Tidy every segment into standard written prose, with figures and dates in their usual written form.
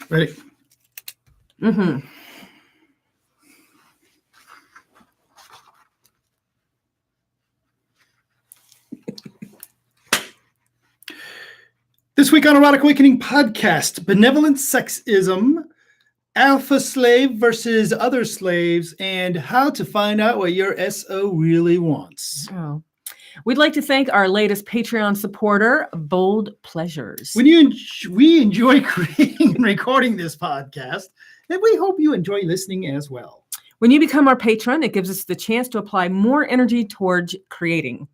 Ready? Mm-hmm. This week on Erotic Awakening Podcast, Benevolent Sexism, Alpha Slave versus Other Slaves, and how to find out what your SO really wants. Oh. We'd like to thank our latest Patreon supporter, Bold Pleasures. We enjoy creating and recording this podcast, and we hope you enjoy listening as well. When you become our patron, it gives us the chance to apply more energy towards creating.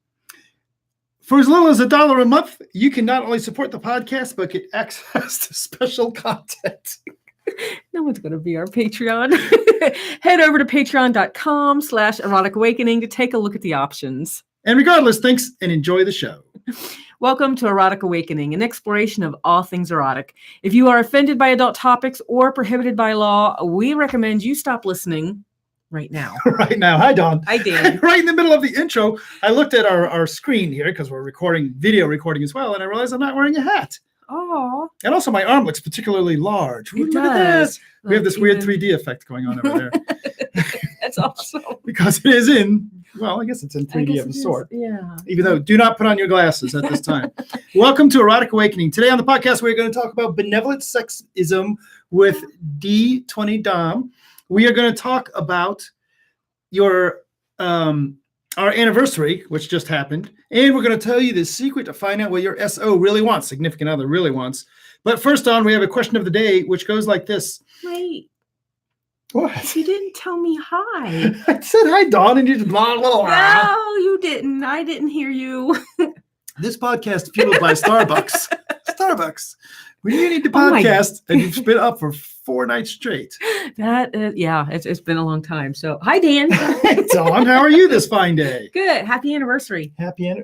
For as little as $1 a month, you can not only support the podcast, but get access to special content. No one's going to be our Patreon. Head over to patreon.com/erotic awakening to take a look at the options. And regardless, thanks and enjoy the show. Welcome to Erotic Awakening, an exploration of all things erotic. If you are offended by adult topics or prohibited by law, we recommend you stop listening right now. Right now. Hi, Dawn. Hi, Dan. Right in the middle of the intro, I looked at our screen here because we're video recording as well, and I realized I'm not wearing a hat. Oh. And also my arm looks particularly large. It Look at does. that. We have this weird 3D effect going on over there. That's awesome. Because it is in, well, I guess it's in 3D of a sort. Yeah. Even though, do not put on your glasses at this time. Welcome to Erotic Awakening. Today on the podcast, we're going to talk about benevolent sexism with D20 Dom. We are going to talk about our anniversary, which just happened, and we're going to tell you the secret to find out what your SO really wants, significant other really wants. But first on, we have a question of the day, which goes like this. Wait. What? You didn't tell me hi. I said hi, Dawn, and you just blah, blah, blah. No, you didn't. I didn't hear you. This podcast fueled by Starbucks. Starbucks. When you need to podcast and you've been up for 4 nights straight. It's been a long time. So, hi, Dan. Dawn, how are you this fine day? Good. Happy anniversary.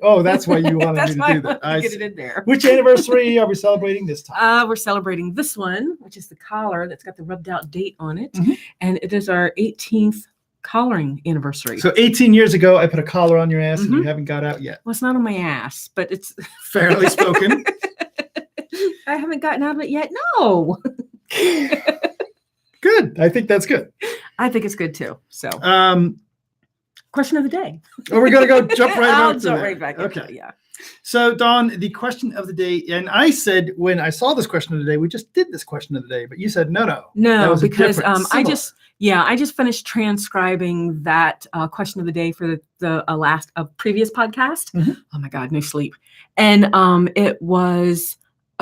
Oh, that's why you wanted me to do that. I get it in there. Which anniversary are we celebrating this time? We're celebrating this one, which is the collar that's got the rubbed out date on it. Mm-hmm. And it is our 18th collaring anniversary. So 18 years ago, I put a collar on your ass and you haven't got out yet. Well, it's not on my ass, but it's fairly spoken. I haven't gotten out of it yet. No. Good. I think that's good. I think it's good too. So, question of the day. We're going to go jump right I'll back. jump right back. Okay. It, yeah. So, Dawn, the question of the day, and I said when I saw this question of the day, we just did this question of the day, but you said no, because I just finished transcribing that question of the day for the previous podcast. Mm-hmm. Oh my God, no sleep, and it was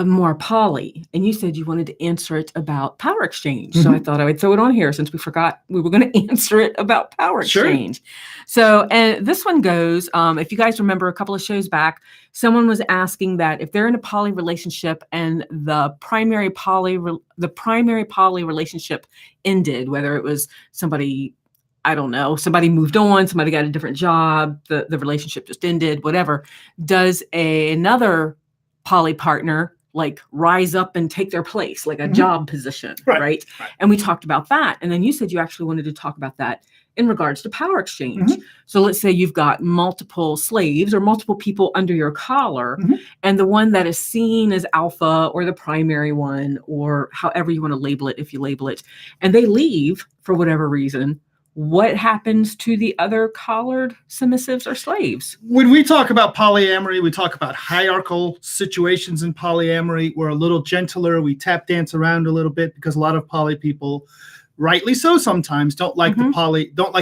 more poly, and you said you wanted to answer it about power exchange. Mm-hmm. So I thought I would throw it on here since we forgot we were going to answer it about power exchange. Sure. So, and this one goes, if you guys remember a couple of shows back, someone was asking that if they're in a poly relationship and the primary poly relationship ended, whether it was somebody, I don't know, somebody moved on, somebody got a different job, the relationship just ended, whatever, does another poly partner like rise up and take their place, like a job position, right? And we talked about that. And then you said you actually wanted to talk about that in regards to power exchange. Mm-hmm. So let's say you've got multiple slaves or multiple people under your collar, and the one that is seen as alpha or the primary one, or however you want to label it, if you label it, and they leave for whatever reason. What happens to the other collared submissives or slaves? When we talk about polyamory, we talk about hierarchical situations in polyamory. We're a little gentler. We tap dance around a little bit because a lot of poly people, rightly so sometimes, don't like the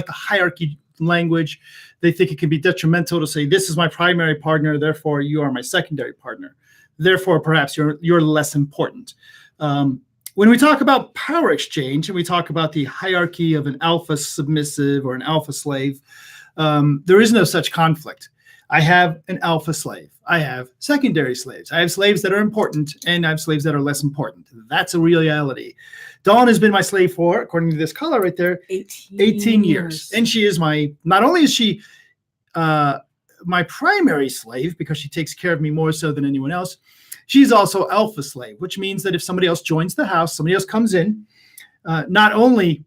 hierarchy language. They think it can be detrimental to say, this is my primary partner, therefore you are my secondary partner. Therefore, perhaps you're less important. When we talk about power exchange and we talk about the hierarchy of an alpha submissive or an alpha slave, there is no such conflict. I have an alpha slave. I have secondary slaves. I have slaves that are important and I have slaves that are less important. That's a reality. Dawn has been my slave for, according to this color right there, 18 years. And she is not only is she my primary slave because she takes care of me more so than anyone else, she's also alpha slave, which means that if somebody else joins the house, somebody else comes in, not only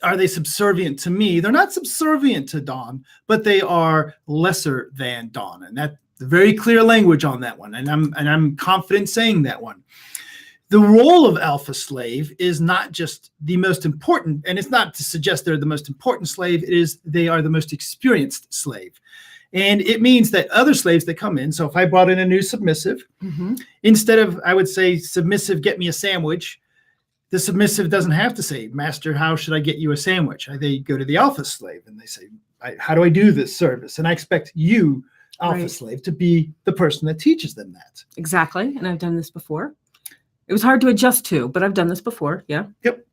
are they subservient to me, they're not subservient to Dawn, but they are lesser than Dawn. And that's very clear language on that one. And I'm confident saying that one. the role of alpha slave is not just the most important, and it's not to suggest they're the most important slave, it is they are the most experienced slave. And it means that other slaves that come in, so if I brought in a new submissive, instead of, I would say, submissive, get me a sandwich, the submissive doesn't have to say, master, how should I get you a sandwich? They go to the alpha slave and they say, how do I do this service? And I expect you, alpha slave, to be the person that teaches them that. Exactly. And I've done this before. It was hard to adjust to, but I've done this before. Yeah. Yep.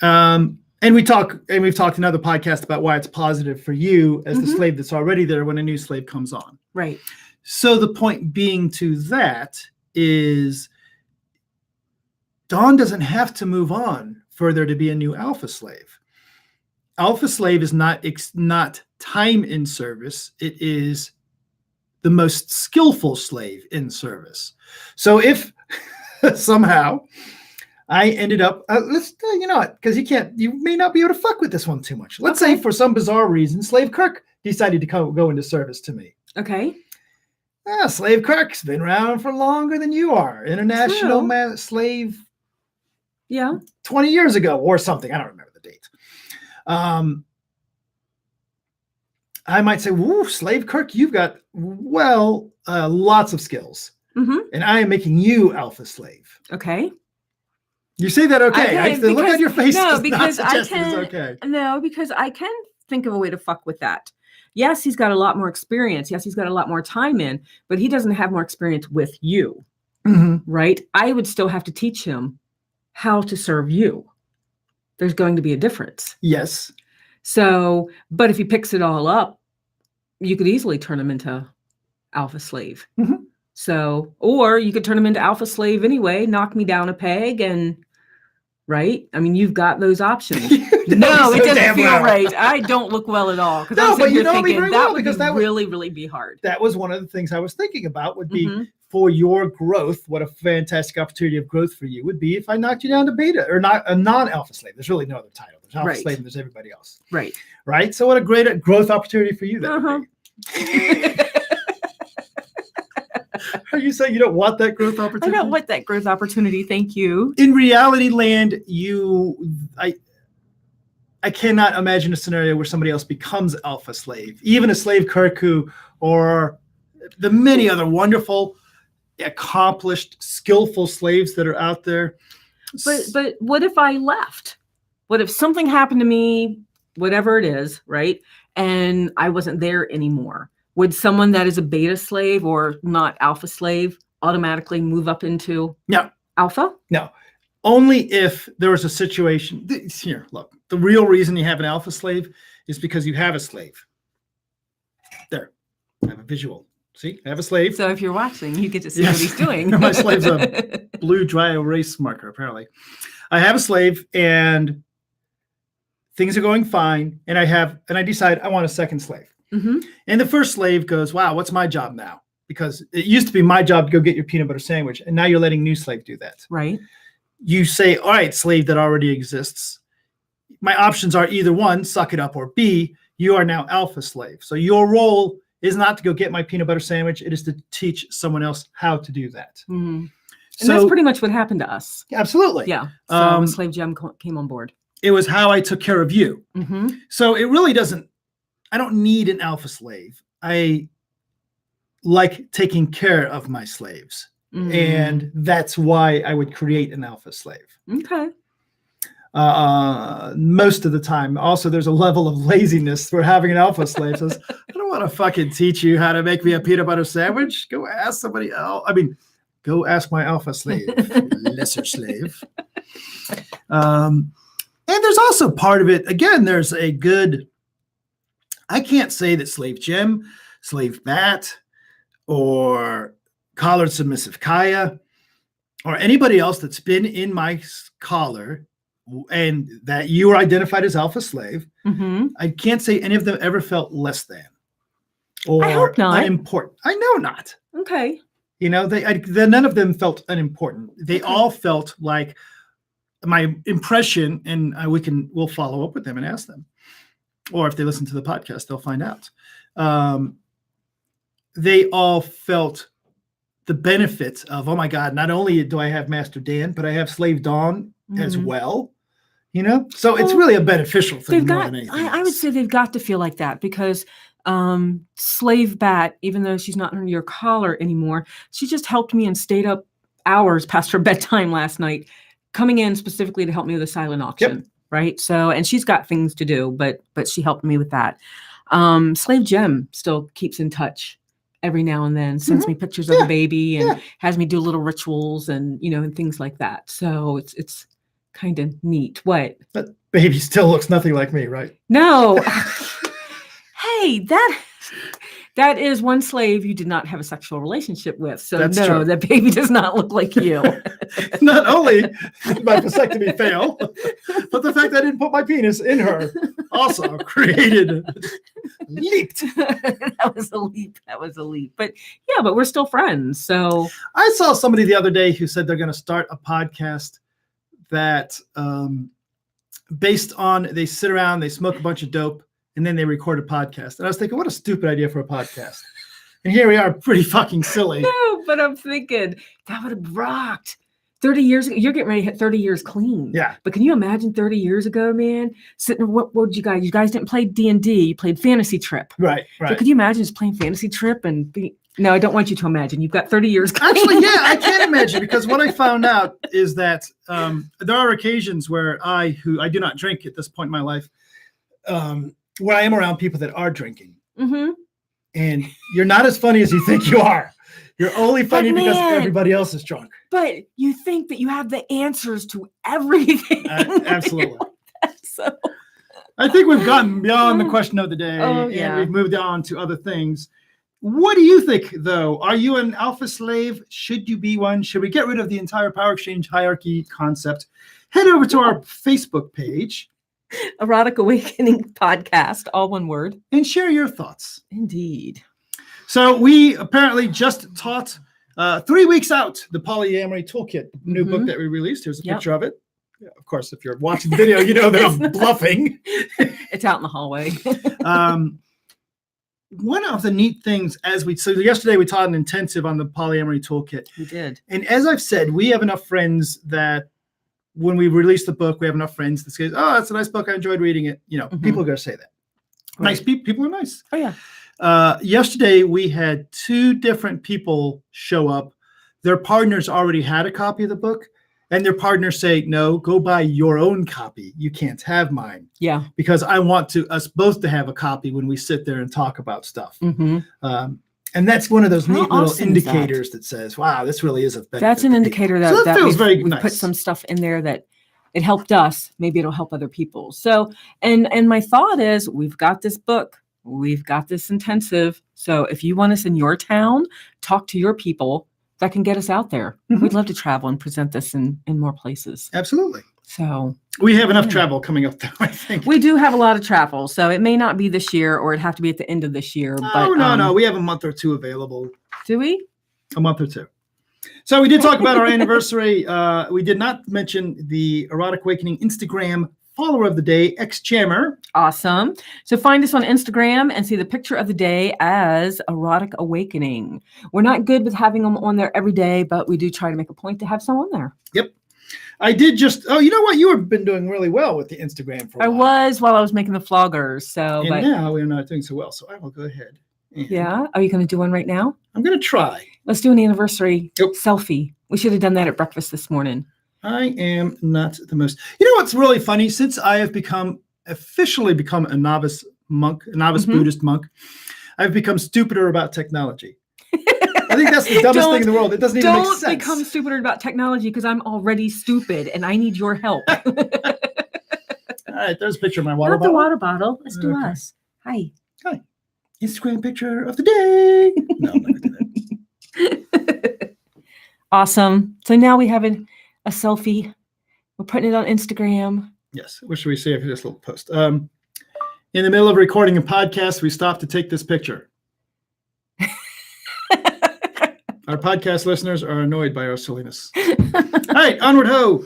And we've talked in other podcasts about why it's positive for you as the slave that's already there when a new slave comes on. Right. So the point being to that is Dawn doesn't have to move on further to be a new alpha slave. Alpha slave is not time in service. It is the most skillful slave in service. So if somehow I ended up, because you may not be able to fuck with this one too much. Let's say for some bizarre reason, Slave Kirk decided to go into service to me. Okay. Slave Kirk's been around for longer than you are. International slave. Yeah. 20 years ago or something. I don't remember the date. I might say, woo, Slave Kirk, you've got, lots of skills. And I am making you alpha slave. Okay. You say that okay. The look on your face no, does because not suggest it's okay. No, because I can think of a way to fuck with that. Yes, he's got a lot more experience. Yes, he's got a lot more time in, but he doesn't have more experience with you, right? I would still have to teach him how to serve you. There's going to be a difference. Yes. So, but if he picks it all up, you could easily turn him into alpha slave. So, or you could turn him into alpha slave anyway, knock me down a peg and, right? I mean, you've got those options. No, it doesn't feel right. I don't look well at all. No, but you know me very well, because that would really be hard. That was one of the things I was thinking about would be for your growth. What a fantastic opportunity of growth for you would be if I knocked you down to beta or not a non-alpha slave. There's really no other title. There's alpha slave and there's everybody else. Right. So what a great growth opportunity for you that would be. Are you saying you don't want that growth opportunity? I don't want that growth opportunity. Thank you. In reality land, I cannot imagine a scenario where somebody else becomes alpha slave, even a Slave Kirk or the many other wonderful, accomplished, skillful slaves that are out there. But what if I left? What if something happened to me, whatever it is, right? And I wasn't there anymore. Would someone that is a beta slave or not alpha slave automatically move up into alpha? No. Only if there was a situation. Here, look, the real reason you have an alpha slave is because you have a slave. There, I have a visual. See, I have a slave. So if you're watching, you get to see what he's doing. My slave's a blue dry erase marker, apparently. I have a slave and things are going fine. And I decide I want a second slave. And the first slave goes, wow, what's my job now? Because it used to be my job to go get your peanut butter sandwich. And now you're letting new slave do that. Right. You say, all right, slave that already exists. My options are either one, suck it up, or B, you are now alpha slave. So your role is not to go get my peanut butter sandwich. It is to teach someone else how to do that. And that's pretty much what happened to us. Absolutely. Yeah. So when Slave Gem came on board. It was how I took care of you. So it really doesn't, I don't need an alpha slave. I like taking care of my slaves. And that's why I would create an alpha slave. Okay. Most of the time. Also, there's a level of laziness for having an alpha slave. Says, I don't want to fucking teach you how to make me a peanut butter sandwich. Go ask somebody else. I mean, go ask my alpha slave, lesser slave. And there's also part of it. Again, there's a good, I can't say that Slave Gem, Slave Bat, or Collared Submissive Kaya, or anybody else that's been in my collar and that you were identified as alpha slave, I can't say any of them ever felt less than or I hope not. unimportant. I know not. Okay. You know, none of them felt unimportant. They all felt like my impression, and we'll follow up with them and ask them. Or if they listen to the podcast, they'll find out. They all felt the benefits of, oh my God, not only do I have Master Dan, but I have Slave Dawn as well. So it's really a beneficial thing more than anything I would say they've got to feel like that because Slave Bat, even though she's not under your collar anymore, she just helped me and stayed up hours past her bedtime last night, coming in specifically to help me with a silent auction. Yep. Right. So, and she's got things to do, but she helped me with that. Slave Gem still keeps in touch every now and then, sends me pictures of the baby and has me do little rituals and, and things like that. So it's kind of neat. What? That baby still looks nothing like me, right? No. Hey, that is one slave you did not have a sexual relationship with. So that's no, true. That baby does not look like you. Not only did my vasectomy fail, but the fact that I didn't put my penis in her also leaped. That was a leap. But yeah, but we're still friends. So I saw somebody the other day who said they're going to start a podcast that based on they sit around, they smoke a bunch of dope, and then they record a podcast. And I was thinking, what a stupid idea for a podcast. And here we are, pretty fucking silly. No, but I'm thinking that would have rocked. 30 years ago, you're getting ready to hit 30 years clean. Yeah. But can you imagine 30 years ago, man? Sitting, what did you guys? You guys didn't play D&D. You played Fantasy Trip. Right. So could you imagine just playing Fantasy Trip and be? No, I don't want you to imagine. You've got 30 years. Actually, yeah, I can imagine because what I found out is that there are occasions where who I do not drink at this point in my life, where I am around people that are drinking. Mm-hmm. And you're not as funny as you think you are. You're only funny because everybody else is drunk. But you think that you have the answers to everything. Absolutely. So I think we've gotten beyond the question of the day and we've moved on to other things. What do you think, though? Are you an alpha slave? Should you be one? Should we get rid of the entire power exchange hierarchy concept? Head over to our Facebook page. Erotic Awakening Podcast, all one word. And share your thoughts. Indeed. So we apparently just taught 3 weeks out the Polyamory Toolkit, new book that we released. Here's a picture of it. Yeah, of course, if you're watching the video, you know that I'm bluffing. It's out in the hallway. One of the neat things so yesterday we taught an intensive on the Polyamory Toolkit. We did. And as I've said, we have enough friends that when we release the book, we have enough friends that say, oh, that's a nice book. I enjoyed reading it. People are going to say that. Right. Nice people are nice. Oh, yeah. Yesterday, we had 2 different people show up. Their partners already had a copy of the book. And their partners say, no, go buy your own copy. You can't have mine. Yeah. Because I want us both to have a copy when we sit there and talk about stuff. Mm-hmm. And that's one of those neat little indicators that says, wow, this really is a benefit. That's an indicator that feels very nice. Put some stuff in there that it helped us. Maybe it'll help other people. So, and my thought is, we've got this book. We've got this intensive. So if you want us in your town, talk to your people. That can get us out there. Mm-hmm. We'd love to travel and present this in more places. Absolutely. So we have enough travel coming up, though, I think. We do have a lot of travel. So it may not be this year or it'd have to be at the end of this year. Oh, but, no. We have a month or 2 available. Do we? A month or 2. So we did talk about our anniversary. We did not mention the Erotic Awakening Instagram follower of the day, X-Jammer. Awesome. So find us on Instagram and see the picture of the day as Erotic Awakening. We're not good with having them on there every day, but we do try to make a point to have some on there. Yep. I did you know what? You have been doing really well with the Instagram for a while. I was while I was making the floggers. So now we're not doing so well. So I will go ahead. Yeah. Are you going to do one right now? I'm going to try. Let's do an anniversary selfie. We should have done that at breakfast this morning. I am not the most. You know what's really funny? Since I have officially become a novice Buddhist monk, I've become stupider about technology. I think that's the dumbest thing in the world. It doesn't even make sense. Don't become stupider about technology because I'm already stupid and I need your help. All right, there's a picture of my water bottle. The water bottle. Let's do us. Hi. Instagram picture of the day. No, I'm not going to do that. Awesome. So now we have a selfie. We're putting it on Instagram. Yes. What should we say after this little post? In the middle of recording a podcast, we stopped to take this picture. Our podcast listeners are annoyed by our silliness. All right, onward ho.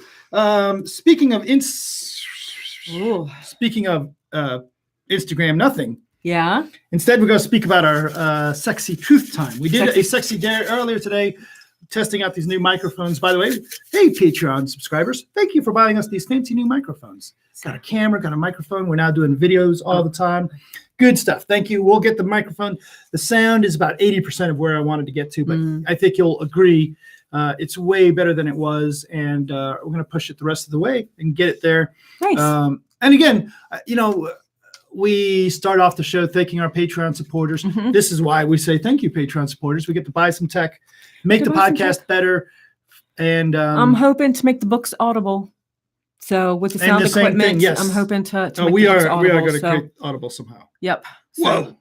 Speaking of Instagram, nothing. Yeah. Instead, we're going to speak about our sexy truth time. We did a sexy dare earlier today, testing out these new microphones. By the way, hey, Patreon subscribers, thank you for buying us these fancy new microphones. Got a camera, got a microphone. We're now doing videos all the time. Good stuff. Thank you. We'll get the microphone. The sound is about 80% of where I wanted to get to, but I think you'll agree it's way better than it was, and we're going to push it the rest of the way and get it there. Nice. And again, we start off the show thanking our Patreon supporters. This is why we say thank you, Patreon supporters. We get to buy some tech, make the podcast better, and I'm hoping to make the books audible. So with the sound equipment, yes. I'm hoping to make the books audible. We are going to create audible somehow. Yep. Whoa,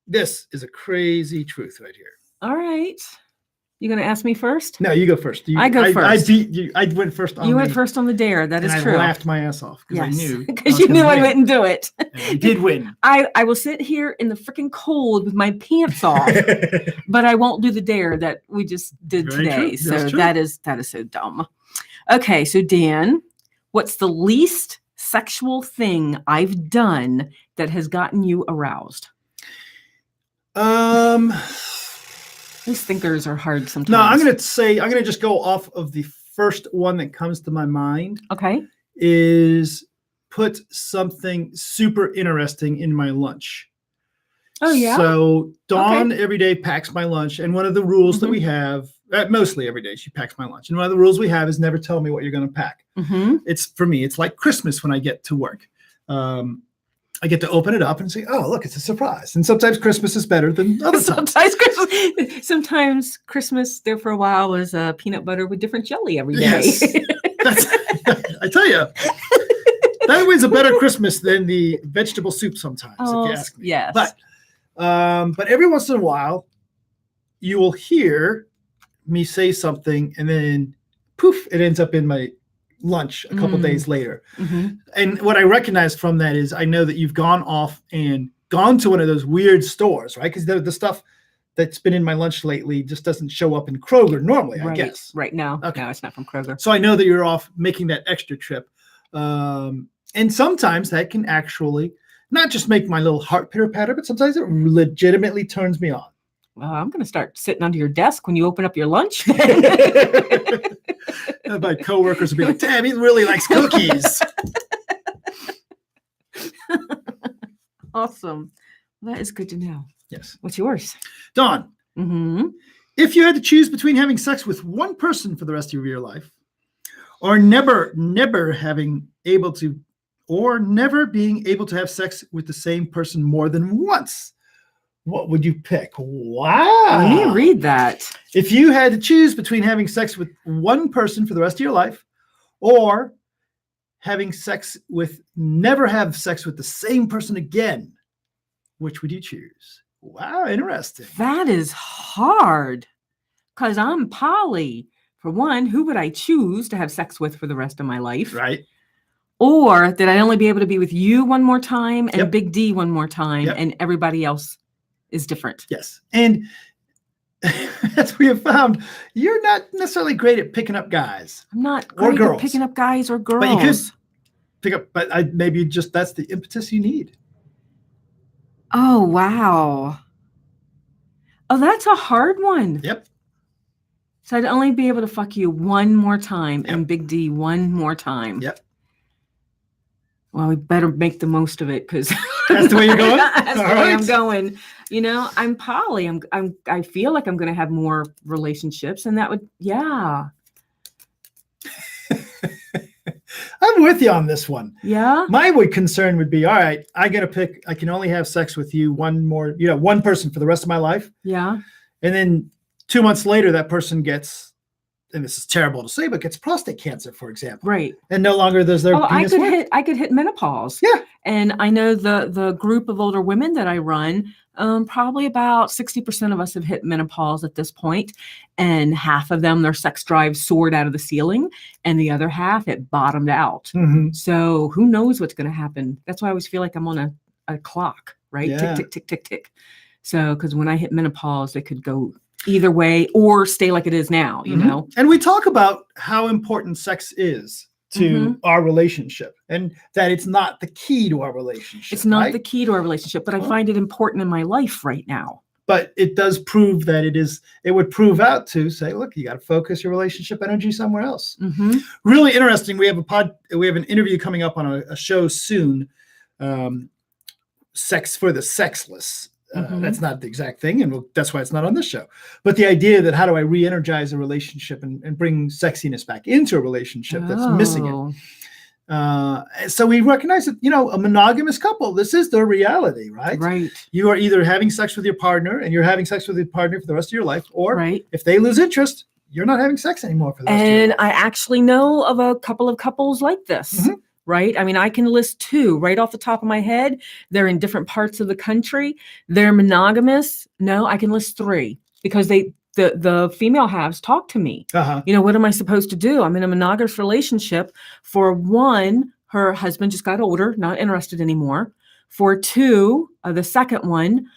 this is a crazy truth right here. All right. You going to ask me first? No, you go first. I go first. I beat you. I went first. You went first on the dare. That is true. I laughed my ass off because I knew. Because you knew I wouldn't do it. I did win. I will sit here in the freaking cold with my pants off, but I won't do the dare that we just did today. So that is so dumb. Okay, so Dan, what's the least sexual thing I've done that has gotten you aroused? These thinkers are hard sometimes. No, I'm going to just go off of the first one that comes to my mind. Okay. Is put something super interesting in my lunch. Oh, yeah. So Dawn every day packs my lunch. And one of the rules that we have, mostly every day she packs my lunch. And one of the rules we have is never tell me what you're going to pack. For me, it's like Christmas when I get to work. I get to open it up and say, oh, look, it's a surprise. And sometimes Christmas is better than other times. Sometimes Christmas there for a while was peanut butter with different jelly every day. Yes. I tell you, that was a better Christmas than the vegetable soup sometimes, if you ask me. Yes. But every once in a while, you will hear me say something and then poof, it ends up in my lunch a couple days later. And what I recognize from that is I know that you've gone off and gone to one of those weird stores, right? Because the stuff that's been in my lunch lately just doesn't show up in Kroger normally, I guess. Right now. Okay. No, it's not from Kroger. So I know that you're off making that extra trip. And sometimes that can actually not just make my little heart pitter patter, but sometimes it legitimately turns me on. Well, I'm going to start sitting under your desk when you open up your lunch. My coworkers will be like, damn, he really likes cookies. Awesome. Well, that is good to know. Yes. What's yours? Dawn, if you had to choose between having sex with one person for the rest of your life or never being able to have sex with the same person more than once, what would you pick? Wow. Let me read that. If you had to choose between having sex with one person for the rest of your life or never have sex with the same person again, which would you choose? Wow, interesting. That is hard because I'm poly. For one, who would I choose to have sex with for the rest of my life? Right. Or that I only be able to be with you one more time and Big D one more time and everybody else is different. Yes. And as we have found, you're not necessarily great at picking up guys. I'm not great at picking up guys or girls. But you could pick up, maybe just that's the impetus you need. Oh, wow. Oh, that's a hard one. Yep. So I'd only be able to fuck you one more time and Big D one more time. Yep. Well, we better make the most of it because that's the way you're going. That's the way I'm going. You know, I'm poly. I feel like I'm going to have more relationships, and that would, I'm with you on this one. Yeah. My concern would be, all right, I can only have sex with you one person for the rest of my life. Yeah. And then 2 months later, that person gets, and this is terrible to say, but gets prostate cancer, for example. Right. And no longer does their penis work. I could hit menopause. Yeah. And I know the group of older women that I run, probably about 60% of us have hit menopause at this point, and half of them, their sex drive soared out of the ceiling, and the other half, it bottomed out. So who knows what's going to happen? That's why I always feel like I'm on a clock, right? Yeah. Tick, tick, tick, tick, tick. So, because when I hit menopause, it could go either way or stay like it is now, you know? And we talk about how important sex is to our relationship, and that it's not the key to our relationship. It's not the key to our relationship, but I find it important in my life right now. But it does prove that it would prove out to say, look, you got to focus your relationship energy somewhere else. Really interesting. We have an interview coming up on a show soon. Sex for the sexless. That's not the exact thing, and that's why it's not on this show. But the idea that how do I re-energize a relationship and bring sexiness back into a relationship that's missing it. So we recognize that, a monogamous couple, this is their reality, right? Right. You are either having sex with your partner and you're having sex with your partner for the rest of your life, or if they lose interest, you're not having sex anymore for the rest of your life. And I actually know of a couple of couples like this. Right? I mean, I can list 2 right off the top of my head. They're in different parts of the country. They're monogamous. No, I can list 3 because the female halves talk to me. What am I supposed to do? I'm in a monogamous relationship. For 1, her husband just got older, not interested anymore. For 2, the second one,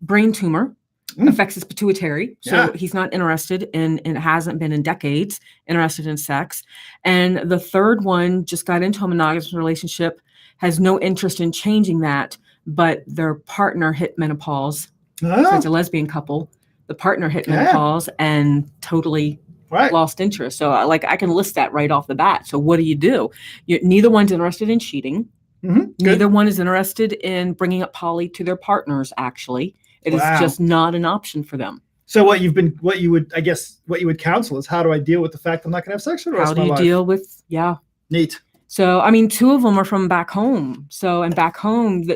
brain tumor. Affects his pituitary. So he's not interested in, and hasn't been in decades, interested in sex. And the third one just got into a monogamous relationship, has no interest in changing that, but their partner hit menopause. So it's a lesbian couple. The partner hit menopause and totally lost interest. So I can list that right off the bat. So what do? Neither one's interested in cheating. Neither one is interested in bringing up poly to their partners, actually. It is just not an option for them. So what you would counsel is, how do I deal with the fact I'm not going to have sex for the rest of my life? How do you deal with, Neat. So, I mean, 2 of them are from back home. So, and back home,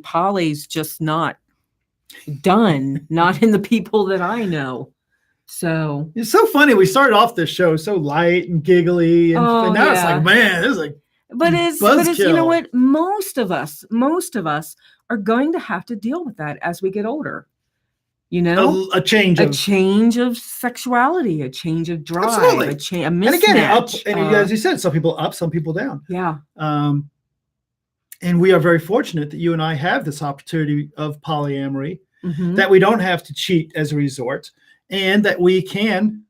poly's just not done, not in the people that I know. So. It's so funny. We started off this show so light and giggly. And now it's like, man, this is like, But it's you know what? Most of us are going to have to deal with that as we get older. A change of sexuality, a change of drive, a mismatch. And again, as you said, some people up, some people down. Yeah. And we are very fortunate that you and I have this opportunity of polyamory, that we don't have to cheat as a resort, and that we can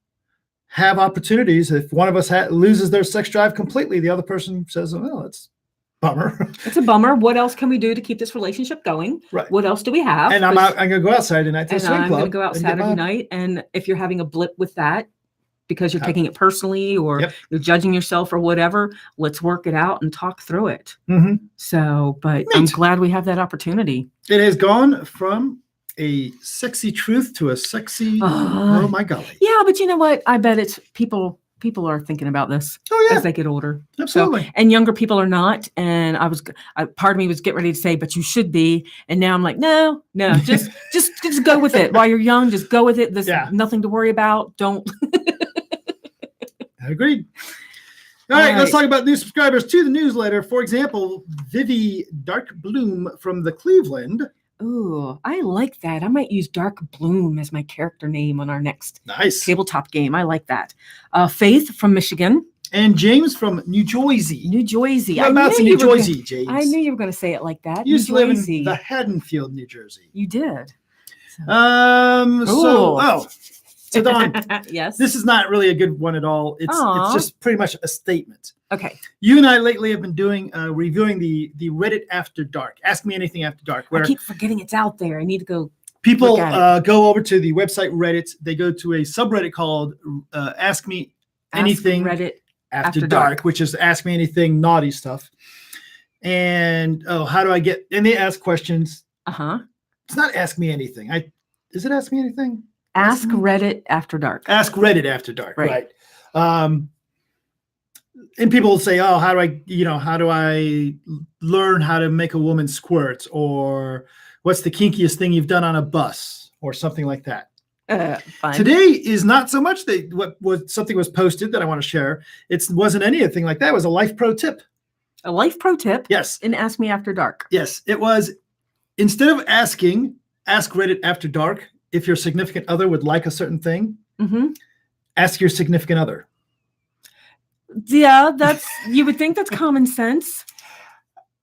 have opportunities. If one of us loses their sex drive completely, the other person says, "Oh, that's bummer." It's a bummer. What else can we do to keep this relationship going? Right. What else do we have? And I'm going to go out Saturday night to the swing club. I'm going to go out Saturday night. And if you're having a blip with that because you're taking it personally or you're judging yourself or whatever, let's work it out and talk through it. So, but I'm glad we have that opportunity. It has gone from a sexy truth to a sexy, oh my golly. Yeah, but you know what? I bet it's people are thinking about this as they get older. Absolutely. So, and younger people are not. And part of me was getting ready to say, but you should be. And now I'm like, no, just go with it. While you're young, just go with it. There's nothing to worry about. Don't. Agreed. All right, let's talk about new subscribers to the newsletter. For example, Vivi Dark Bloom from the Cleveland. Ooh, I like that. I might use Dark Bloom as my character name on our next tabletop game. I like that. Faith from Michigan. And James from New Jersey. New Jersey. Whereabouts in New Jersey, James? I knew you were going to say it like that. You used to live in the Haddonfield, New Jersey. You did. So Dawn, yes. This is not really a good one at all. It's just pretty much a statement. Okay. You and I lately have been doing reviewing the Reddit After Dark. Ask Me Anything After Dark. Where I keep forgetting it's out there. I need to go. People go over to the website Reddit. They go to a subreddit called Ask Me Anything Reddit After Dark, which is Ask Me Anything naughty stuff. And how do I get? And they ask questions. It's not Ask Me Anything. Is it Ask Me Anything? Ask Reddit After Dark. Ask Reddit After Dark. Right. And people will say, "Oh, how do I learn how to make a woman squirt?" Or what's the kinkiest thing you've done on a bus, or something like that. Fine. Today is not so much something was posted that I want to share. It wasn't anything like that. It was a life pro tip. A life pro tip? Yes. In Ask Me After Dark. Yes. It was, instead of ask Reddit After Dark if your significant other would like a certain thing, ask your significant other. Yeah, you would think that's common sense.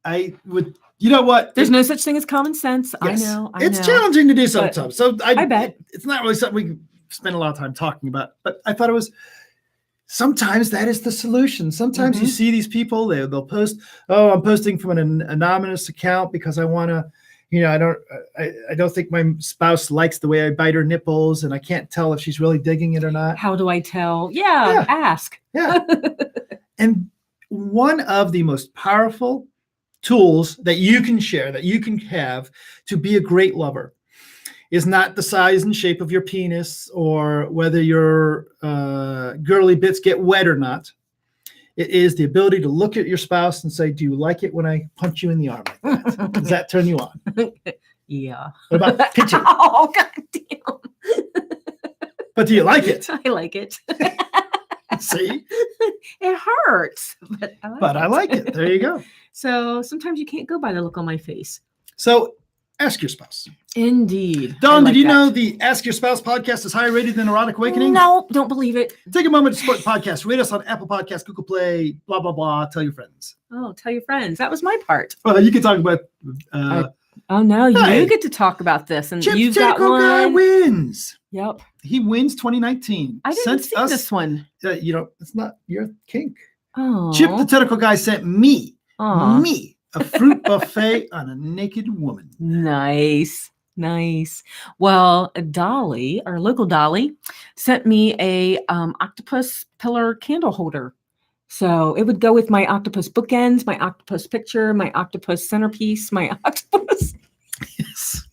I would, you know what? There's no such thing as common sense. Yes. I know. It's challenging to do sometimes. So I bet it's not really something we spend a lot of time talking about, but I thought it was, sometimes that is the solution. Sometimes you see these people, they'll post, oh, I'm posting from an anonymous account because I want to, I don't think my spouse likes the way I bite her nipples, and I can't tell if she's really digging it or not. How do I tell? Yeah. Ask. Yeah. And one of the most powerful tools that you can share, that you can have to be a great lover, is not the size and shape of your penis or whether your girly bits get wet or not. It is the ability to look at your spouse and say, do you like it when I punch you in the arm like that? Does that turn you on? Yeah. What about pitching? Oh, goddamn. But do you like it? I like it. See? It hurts. But I like it. There you go. So sometimes you can't go by the look on my face. So ask your spouse. Indeed. Dawn, did you know the Ask Your Spouse podcast is higher rated than Erotic Awakening? No, don't believe it. Take a moment to support the podcast. Rate us on Apple Podcasts, Google Play, blah, blah, blah. Tell your friends. Oh, tell your friends. That was my part. Well, you can talk about... oh, no. Hey, you get to talk about this. And Chip you've got one. Guy wins. Yep. He wins 2019. I didn't see this one. It's not your kink. Oh. Chip the Tentacle Guy sent me Aw. a fruit buffet on a naked woman. Nice. Well, Dolly, our local Dolly, sent me a octopus pillar candle holder. So it would go with my octopus bookends, my octopus picture, my octopus centerpiece, my octopus. Yes.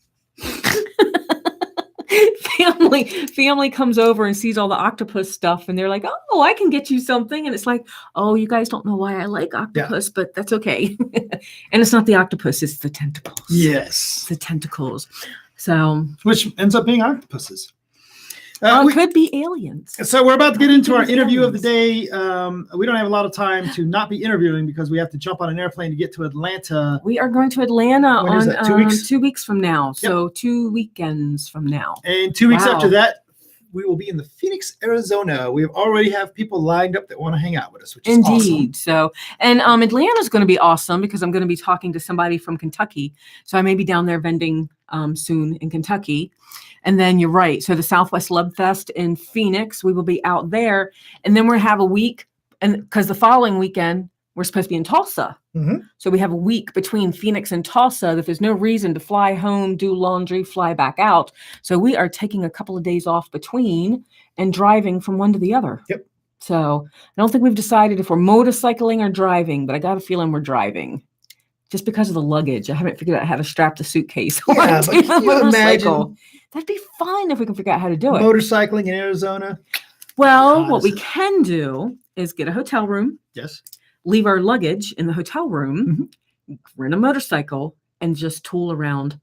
Family comes over and sees all the octopus stuff, and they're like, oh, I can get you something. And it's like, oh, you guys don't know why I like octopus, but that's okay. And it's not the octopus, it's the tentacles. Yes. The tentacles. So, which ends up being octopuses. It could be aliens. So we're about to get into our interview of the day. We don't have a lot of time to not be interviewing because we have to jump on an airplane to get to Atlanta. We are going to Atlanta when is that? 2 weeks? 2 weeks from now. Yep. So 2 weekends from now. And 2 weeks after that, we will be in the Phoenix, Arizona. We already have people lined up that want to hang out with us, which is awesome. So, and Atlanta is going to be awesome because I'm going to be talking to somebody from Kentucky. So I may be down there vending soon in Kentucky. And then you're right. So the Southwest Love Fest in Phoenix, we will be out there. And then we'll have a week, and because the following weekend, we're supposed to be in Tulsa. Mm-hmm. So we have a week between Phoenix and Tulsa that there's no reason to fly home, do laundry, fly back out. So we are taking a couple of days off between and driving from one to the other. Yep. So I don't think we've decided if we're motorcycling or driving, but I got a feeling we're driving. Just because of the luggage. I haven't figured out how to strap the suitcase on but to the can you motorcycle. imagine That'd be fun if we can figure out how to do it. motorcycling in Arizona? Well, what we can do is get a hotel room. Yes. Leave our luggage in the hotel room, rent a motorcycle, and just tool around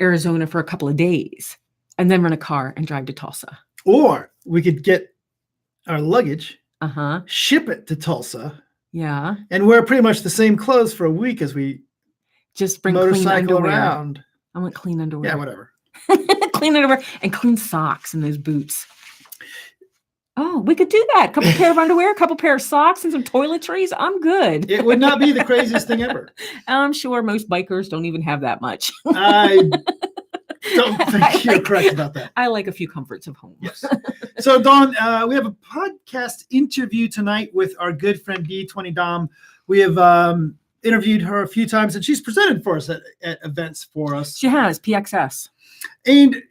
Arizona for a couple of days, and then rent a car and drive to Tulsa. Or we could get our luggage, ship it to Tulsa, and wear pretty much the same clothes for a week as we just bring motorcycle clean underwear. around. I want clean underwear. Yeah, whatever. Clean underwear and clean socks and those boots. Oh, we could do that. A couple pair of underwear, a couple pair of socks, and some toiletries. I'm good. It would not be the craziest thing ever. I'm sure most bikers don't even have that much. I don't think you're correct about that. I like a few comforts of home. Yes. So, Dawn, we have a podcast interview tonight with our good friend D20 Dom. We have interviewed her a few times, and she's presented for us at events for us. She has, PXS. And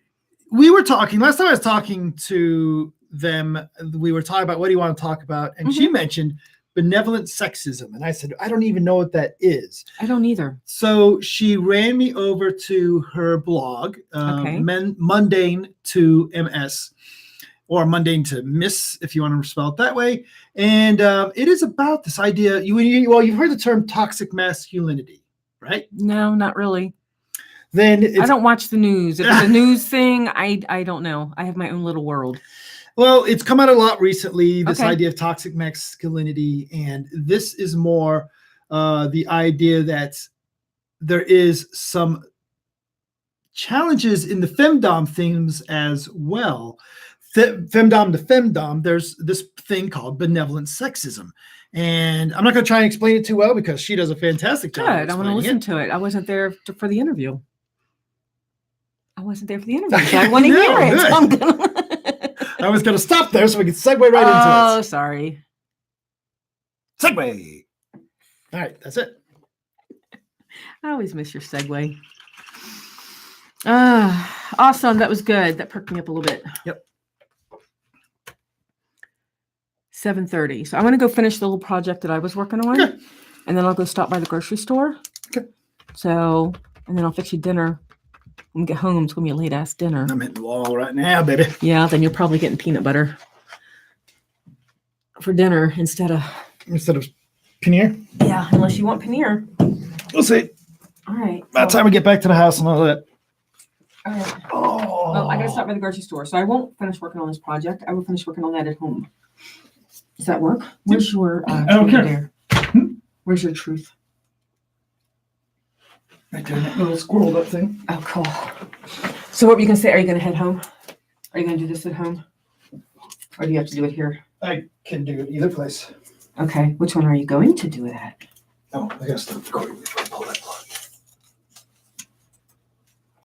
we were talking, last time I was talking to them, we were talking about what do you want to talk about? And she mentioned benevolent sexism. And I said, I don't even know what that is. I don't either. So she ran me over to her blog, Mundane to MS, or Mundane to Miss, if you want to spell it that way. And it is about this idea. You've heard the term toxic masculinity, right? No, not really. Then I don't watch the news. If it's a news thing, I don't know. I have my own little world. Well, it's come out a lot recently, this idea of toxic masculinity. And this is more the idea that there is some challenges in the femdom themes as well. Femdom to femdom, there's this thing called benevolent sexism. And I'm not going to try and explain it too well because she does a fantastic job. Good. I want to listen to it. I wasn't there for the interview. So I want to hear it. So I'm gonna... I was going to stop there so we can segue right into Oh, it. sorry. Segue. All right, that's it. I always miss your segue. Awesome. That was good. That perked me up a little bit. Yep. 7:30. So I'm going to go finish the little project that I was working on. Okay. And then I'll go stop by the grocery store. Okay. So, and then I'll fix you dinner. When we get home, it's going to be a late-ass dinner. I'm hitting the wall right now, baby. Yeah, then you're probably getting peanut butter for dinner instead of paneer. Yeah, unless you want paneer. We'll see. All right. By the time we get back to the house and all that. All right. Oh, Well, I got to stop by the grocery store, so I won't finish working on this project. I will finish working on that at home. Does that work? Where's your I don't care. there? Where's your truth? Right there, that little squirreled up thing. Oh, cool. So what were you going to say? Are you going to head home? Are you going to do this at home? Or do you have to do it here? I can do it either place. Okay. Which one are you going to do it at? Oh, I gotta stop recording before I pull that plug.